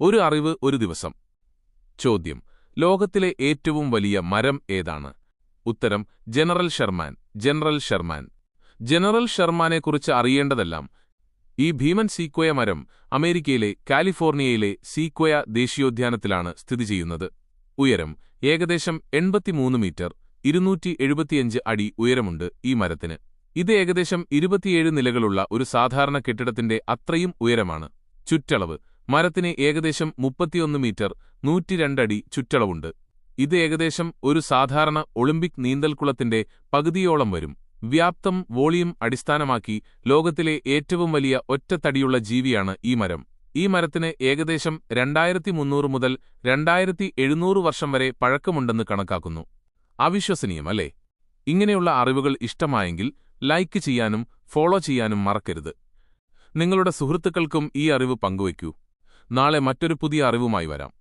ഒരു അറിവ് ഒരു ദിവസം. ചോദ്യം: ലോകത്തിലെ ഏറ്റവും വലിയ മരം ഏതാണ്? ഉത്തരം: ജനറൽ ഷെർമാൻ. ജനറൽ ഷെർമാനെക്കുറിച്ച് അറിയേണ്ടതെല്ലാം: ഈ ഭീമൻ സീക്വയ മരം അമേരിക്കയിലെ കാലിഫോർണിയയിലെ സീക്വയ ദേശീയോദ്യാനത്തിലാണ് സ്ഥിതി ചെയ്യുന്നത്. ഉയരം ഏകദേശം 83 മീറ്റർ, 275 അടി ഉയരമുണ്ട് ഈ മരത്തിന്. ഇത് ഏകദേശം 27 നിലകളുള്ള ഒരു സാധാരണ കെട്ടിടത്തിന്റെ അത്രയും ഉയരമാണ്. ചുറ്റളവ്: മരത്തിന് ഏകദേശം 31 മീറ്റർ, 102 അടി ചുറ്റളവുണ്ട്. ഇത് ഏകദേശം ഒരു സാധാരണ ഒളിമ്പിക് നീന്തൽക്കുളത്തിന്റെ പകുതിയോളം വരും. വ്യാപ്തം വോളിയം അടിസ്ഥാനമാക്കി ലോകത്തിലെ ഏറ്റവും വലിയ ഒറ്റത്തടിയുള്ള ജീവിയാണ് ഈ മരം. ഈ മരത്തിന് ഏകദേശം 2300 മുതൽ 2700 വർഷം വരെ പഴക്കമുണ്ടെന്ന് കണക്കാക്കുന്നു. അവിശ്വസനീയം അല്ലേ? ഇങ്ങനെയുള്ള അറിവുകൾ ഇഷ്ടമായെങ്കിൽ ലൈക്ക് ചെയ്യാനും ഫോളോ ചെയ്യാനും മറക്കരുത്. നിങ്ങളുടെ സുഹൃത്തുക്കൾക്കും ഈ അറിവ് പങ്കുവയ്ക്കൂ. നാളെ മറ്റൊരു പുതിയ അറിവുമായി വരാം.